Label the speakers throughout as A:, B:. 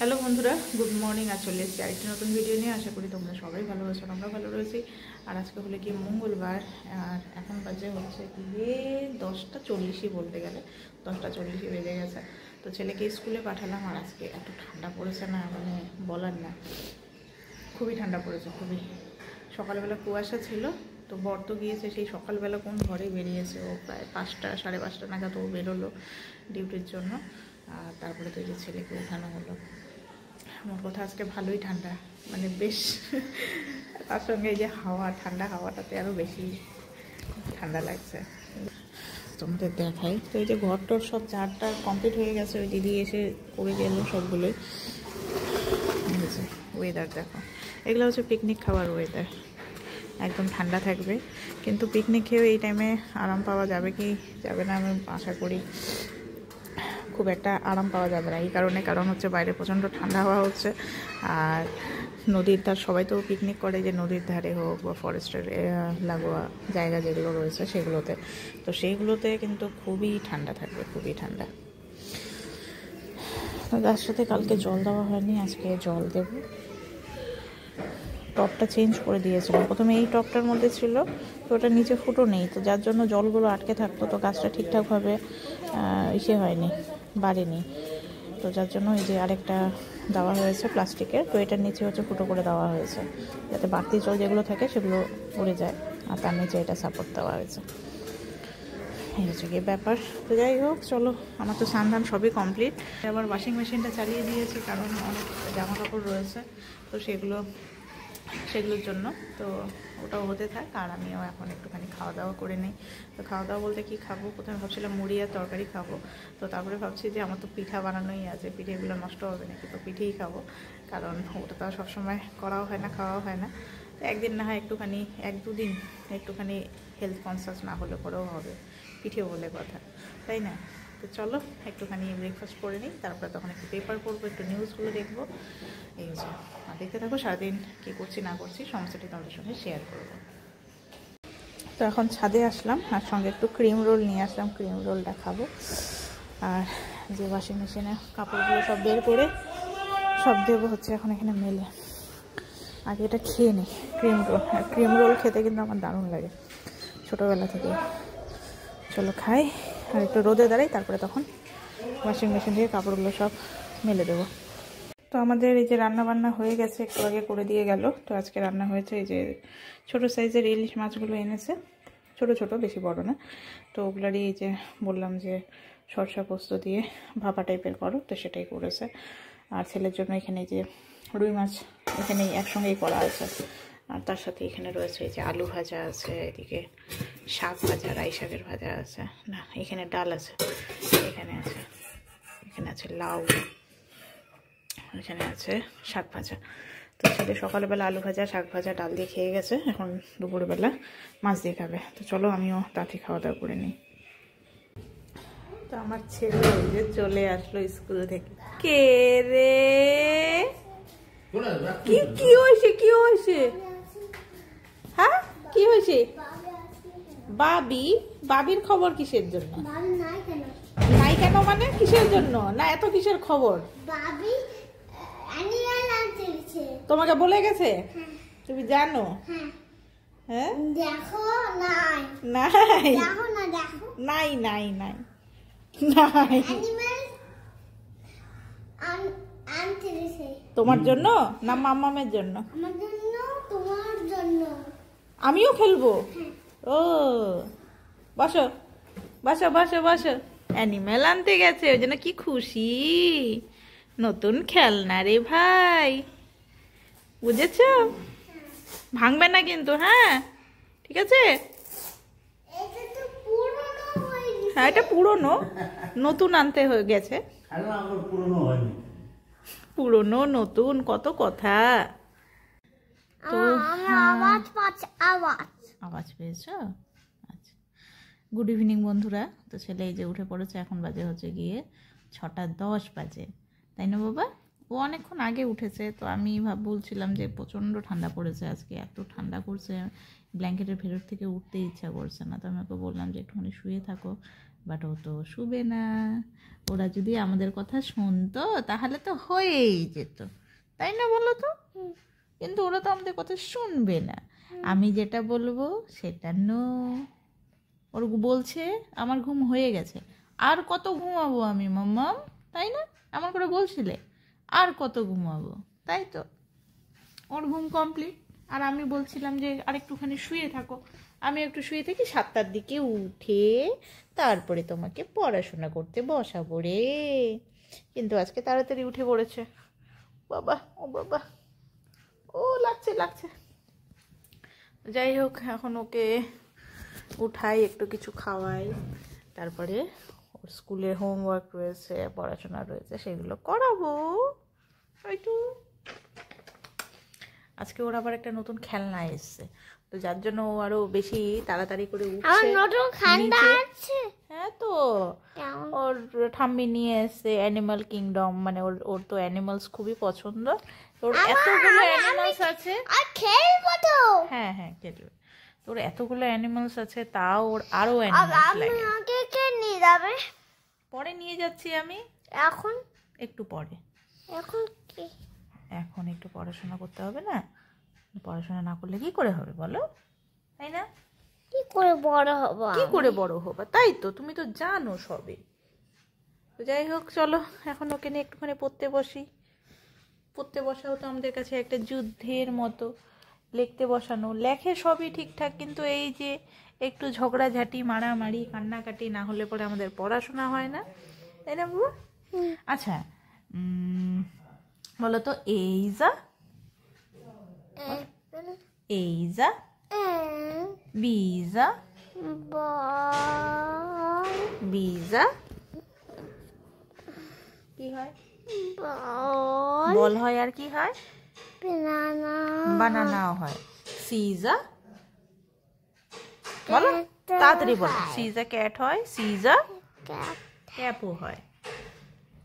A: Hello বন্ধুরা, good morning. আর চলে এসেছি আরেকটি নতুন ভিডিও নিয়ে। আশা করি তোমরা সবাই ভালো আছো, আমরা ভালো রয়েছি। আর আজকে হলে কি মঙ্গলবার, আর এখন বাজে হচ্ছে গিয়ে 10টা 40 বলতে গেলে 10টা 40 বেজে গেছে। তো ছেলেকে স্কুলে পাঠালাম। আর আজকে এত ঠান্ডা পড়েছে না, মানে বলার না, খুবই ঠান্ডা পড়েছে, খুবই। সকালবেলা কুয়াশা ছিল, তো বর তো গিয়েছে সেই সকালবেলা কোন ঘরে বেরিয়েছে, ও প্রায় 5টা 5:30 নাগাদ ও বেরোলো ডিউটির জন্য। আর তারপরে তো এই যে ছেলেকে উঠানো হলো। আমার কথা আজকে ভালোই ঠান্ডা, মানে বেশ। তার সঙ্গে এই যে হাওয়া, ঠান্ডা হাওয়াটাতে আরও বেশি ঠান্ডা লাগছে। তোমাদের দেখাই তো, এই যে ঘরটার সব চারটা কমপ্লিট হয়ে গেছে, ওই দিদি এসে করে গেল সবগুলোই। ওয়েদার দেখো, এগুলো হচ্ছে পিকনিক খাওয়ার ওয়েদার, একদম ঠান্ডা থাকবে। কিন্তু পিকনিক খেয়েও এই টাইমে আরাম পাওয়া যাবে কি যাবে না আমি আশা করি খুব একটা আরাম পাওয়া যাবে না। এই কারণ হচ্ছে বাইরে প্রচণ্ড ঠান্ডা হাওয়া হচ্ছে। আর নদীর ধার, সবাই তো পিকনিক করে যে নদীর ধারে হোক বা ফরেস্টের লাগোয়া জায়গা যেগুলো রয়েছে সেগুলোতে, তো সেইগুলোতে কিন্তু খুবই ঠান্ডা থাকবে, খুবই ঠান্ডা। তার সাথে কালকে জল দেওয়া হয়নি, আজকে জল দেব। টপটা চেঞ্জ করে দিয়েছিলাম, প্রথমে এই টপটার মধ্যে ছিল, তো ওটা নিচে ফুটো নেই, তো যার জন্য জলগুলো আটকে থাকতো, তো গাছটা ঠিকঠাকভাবে ইসে হয়নি, বাড়েনি। তো যার জন্য এই যে আরেকটা দেওয়া হয়েছে প্লাস্টিকের, তো এটার নিচে হচ্ছে ফুটো করে দেওয়া হয়েছে, যাতে বাড়তি জল যেগুলো থাকে সেগুলো উড়ে যায়। আর তার নিচে এটা সাপোর্ট দেওয়া হয়েছে। এই হচ্ছে গিয়ে ব্যাপার। তো যাই হোক, চলো, আমার তো স্নান সবই কমপ্লিট। আবার ওয়াশিং মেশিনটা চালিয়ে দিয়েছি, কারণ অনেক জামা কাপড় রয়েছে, তো সেগুলোর জন্য। তো ওটাও হতে থাক, আর আমিও এখন একটুখানি খাওয়া দাওয়া করে নিই। তো খাওয়া দাওয়া বলতে কি খাবো, প্রথমে ভাবছিলাম মুড়ি আর তরকারি খাবো, তো তারপরে ভাবছি যে আমার তো পিঠা বানানোই আছে, পিঠেগুলো নষ্ট হবে নাকি, তো পিঠেই খাবো। কারণ ওটা তো আর সবসময় করাও হয় না, খাওয়াও হয় না। তো একদিন না হয় একটুখানি, 1-2 দিন একটুখানি হেলথ কনসিয়াস না হলে পরেও হবে, পিঠে বলে কথা, তাই না? তো চলো একটুখানি ব্রেকফাস্ট করে নিই, তারপরে তখন একটু পেপার পড়বো, একটু নিউজগুলো দেখবো। এই যে দেখতে থাকো, সারাদিন কী করছি না করছি সমস্তটি তোমাদের সঙ্গে শেয়ার করবো। তো এখন ছাদে আসলাম, আর সঙ্গে একটু ক্রিম রোল নিয়ে আসলাম, ক্রিম রোলটা খাবো। আর যে ওয়াশিং মেশিনে কাপড়গুলো সব বের করে সব দেবো হচ্ছে এখন এখানে মেলে। আগে এটা খেয়ে নিই ক্রিম রোল। আর ক্রিম রোল খেতে কিন্তু আমার দারুণ লাগে ছোটোবেলা থেকে। চলো খাই, আর একটু রোদে দাঁড়াই, তারপরে তখন ওয়াশিং মেশিন দিয়ে কাপড়গুলো সব মেলে দেবো। তো আমাদের এই যে রান্না বান্না হয়ে গেছে, একটু আগে করে দিয়ে গেল। তো আজকে রান্না হয়েছে এই যে ছোটো সাইজের ইলিশ মাছগুলো এনেছে, ছোট ছোট, বেশি বড় না। তো ওগুলারই এই যে বললাম যে সরষা পোস্ত দিয়ে ভাপা টাইপের করো, তো সেটাই করেছে। আর ছেলের জন্য এখানে যে রুই মাছ এখানে একসঙ্গেই করা আছে। আর তার সাথে এখানে রয়েছে এই যে আলু ভাজা আছে, এদিকে শাক ভাজা, রাই শাকের ভাজা আছে, না এখানে ডাল আছে, এখানে আছে লাউ, এখানে আছে শাক ভাজা। তো ছেলে সকালবেলা আলু ভাজা, শাক ভাজা, ডাল দিয়ে খেয়ে গেছে, এখন দুপুরবেলা মাছ দিয়ে খাবে। তো চলো আমিও তাতে খাওয়া দাওয়া করে নিই। তো আমার ছেলে যে চলে আসলো স্কুল থেকে। কে রে, কি হয়েছে? হ্যাঁ কি হয়েছে? বাবির খবর কিসের জন্য? নাই কেন মানে কিসের জন্য? না এত কিসের খবর? তোমাকে বলে গেছে? তুমি জানো? হ্যাঁ দেখো, নাই তোমার জন্য না মাম্মামের জন্য? আমিও খেলবো। ও বসো বসো বসো বসো, অ্যানিমেল আনতে গেছে, ওই জন্য কি খুশি, নতুন খেলনা রে ভাই, বুঝেছো? ভাঙবে না কিন্তু, হ্যাঁ ঠিক আছে? হ্যাঁ এটা পুরনো, নতুন আনতে হয়ে গেছে। পুরনো নতুন কত কথা। তো আওয়াজ পেয়েছো? আচ্ছা, গুড ইভিনিং বন্ধুরা। তো ছেলে এই যে উঠে পড়েছে, এখন বাজে হচ্ছে গিয়ে 6টা 10 বাজে, তাই না বাবা? ও অনেকক্ষণ আগে উঠেছে। তো আমি বলছিলাম যে প্রচণ্ড ঠান্ডা পড়েছে আজকে, এত ঠান্ডা করছে, ব্ল্যাঙ্কেটের ভেতর থেকে উঠতে ইচ্ছা করছে না। তো আমি ওকে বললাম যে একটুখানি শুয়ে থাকো, বাট ও তো শুবে না। ওরা যদি আমাদের কথা শুনতো তাহলে তো হয়েই যেত, তাই না বলো তো? কিন্তু ওরা তো আমাদের কথা শুনবে না। আমি যেটা বলবো সেটা নো। ওর বলছে আমার ঘুম হয়ে গেছে, আর কত ঘুমাবো আমি মাম্মাম, তাই না? আমার করে বলছিলে আর কত ঘুমাবো, তাই তো? ওর ঘুম কমপ্লিট, আর আমি বলছিলাম যে আরেকটুখানি শুয়ে থাকো। আমি একটু শুয়ে থাকি, 7টার দিকে উঠে তারপরে তোমাকে পড়াশোনা করতে বসাবো রে। কিন্তু আজকে তাড়াতাড়ি উঠে পড়েছে। বাবা ও বাবা, ও লাগছে লাগছে। যাই হোক, এখন ওকে উঠাই, একটু কিছু খাওয়াই, তারপরে ওর স্কুলের হোমওয়ার্ক রয়েছে, পড়াশোনা রয়েছে, সেগুলো করাবো। একটু আজকে ওর আবার একটা নতুন খেলনা এসছে, তো যার জন্য ও আরো বেশি তাড়াতাড়ি করে উঠছে। হ্যাঁ তো ওর ঠাম্মি নিয়ে এসছে অ্যানিমাল কিংডম, মানে ওর তো অ্যানিমালস খুবই পছন্দ। ওর এতগুলো অ্যানিমালস আছে, হ্যাঁ হ্যাঁ খেলবে। তোর এতগুলো অ্যানিমালস আছে, তাও ওর আরো অ্যানিমালস লাগে। পরে নিয়ে যাচ্ছি আমি,
B: এখন
A: একটু পরে।
B: এখন কি?
A: এখন একটু পড়াশোনা করতে হবে না? পড়াশোনা না করলে কি করে হবে বলো, তাই না?
B: কি করে বড় হবো?
A: কি করে বড় হবে, তাই তো? তুমি তো জানো সবে। তো যাই হোক, চলো এখন ওকে নিয়ে একটুখানি পড়তে বসি। পড়তে বসাও তো আমাদের কাছে একটা যুদ্ধের মতো। লিখতে বসানো, লেখে সবই ঠিকঠাক, কিন্তু এই যে একটু ঝগড়াঝাটি, মারামারি, কান্নাকাটি না হলে পরে আমাদের পড়াশোনা হয় না, তাই না বাবু? আচ্ছা, বলো তো, এইজা এইজা বিজা বিজা কি হয়? বল হয়, আর কি হয়? বানানাও হয়। সিজা বলো, তাড়াতাড়ি বলো। সিজা ক্যাট হয়, সিজা ক্যাপও হয়।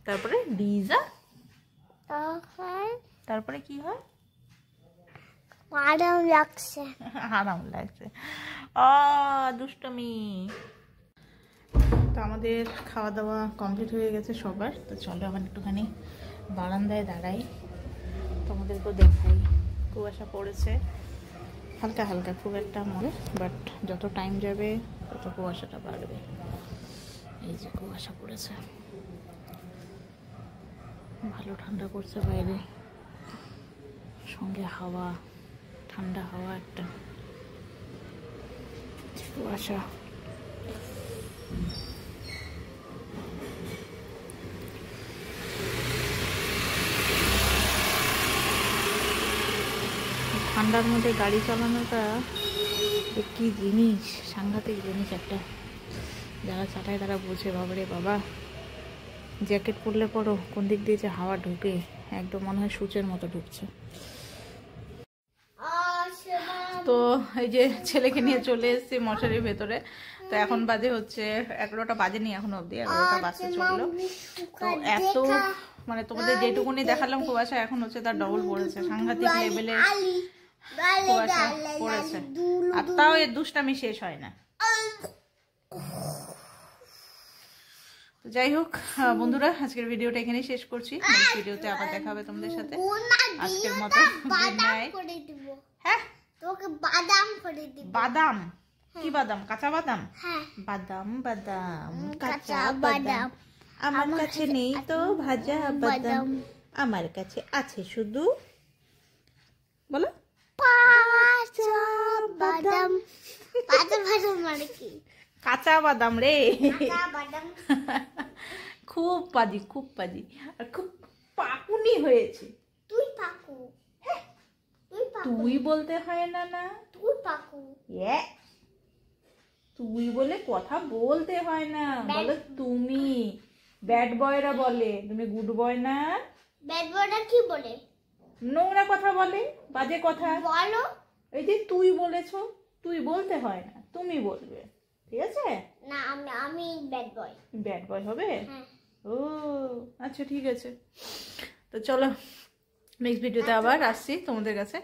A: তারপরে ডিজা, তারপরে কি হয়?
B: আরাম লাগছে।
A: আরাম লাগছে। দুষ্টমি। তো আমাদের খাওয়া দাওয়া কমপ্লিট হয়ে গেছে সবার। তো চলো আবার একটুখানি বারান্দায় দাঁড়াই, তোমাদেরকেও দেখাই। কুয়াশা পড়েছে হালকা হালকা, খুব একটা মনে, বাট যত টাইম যাবে তত কুয়াশাটা বাড়বে। এই যে কুয়াশা পড়েছে, ভালো ঠান্ডা করছে বাইরে, সঙ্গে হাওয়া, ঠান্ডা হাওয়া একটা, কুয়াশা। ঠান্ডার মধ্যে গাড়ি চালানোটা কি জিনিস, সাংঘাতিক জিনিস একটা। যারা চালায় তারা বোঝে। বাবারে বাবা, জ্যাকেট পরলে পরো কোন দিক দিয়ে যে হাওয়া ঢুকে, একদম মনে হয় সূচের মতো ঢুকছে। তো এই যে ছেলেকে নিয়ে চলে এসেছি মশারির ভেতরে। তো এখন বাজে হচ্ছে 11টা বাজেনি এখন অবধি, 11টা বাজতে চললো। তো এত মানে তোমাদের যেটুকুনি দেখালাম কুয়াশা, এখন হচ্ছে তার ডবল পড়েছে, সাংঘাতিক লেভেলের কুয়াশা পড়েছে। আর তাও এর দুষ্টামি শেষ হয় না। তো যাই হোক বন্ধুরা, আজকের ভিডিওটা এখানেই শেষ করছি। নেক্সট ভিডিওতে আবার দেখা হবে তোমাদের সাথে। আজকের মতো গুড নাইট। হ্যাঁ,
B: তোকে বাদাম করে দিব।
A: বাদাম? কি বাদাম? কাঁচা বাদাম?
B: হ্যাঁ,
A: বাদাম বাদাম কাঁচা বাদাম আমার কাছে নেই তো ভাজা বাদাম, আমার কাছে আছে শুধু, বলো,
B: কাঁচা বাদাম। কাঁচা বাদাম মানে কি?
A: কাঁচা বাদাম রে।
B: কাঁচা বাদাম।
A: খুব পাজি, খুব পাজি, আর খুব পাকুনি হয়েছে।
B: তুই পাকু। হ্যাঁ, তুই পাকু।
A: তুই বলতে হয় না, না
B: তুই পাকু।
A: তুই বলে কথা বলতে হয় না, বলো তুমি। ব্যাড বয়রা বলে, তুমি গুড বয় না।
B: ব্যাড বয়রা কি বলে?
A: নোংরা কথা বলে, বাজে কথা
B: বলো।
A: এই যে তুই বলেছো, তুই বলতে হয় না, তুমি বলবে, ঠিক আছে?
B: না, আমি ব্যাড বয়।
A: ব্যাড বয় হবে?
B: হ্যাঁ।
A: ও আচ্ছা, ঠিক আছে। তো চলো নেক্সট ভিডিওতে আবার আসছি তোমাদের কাছে।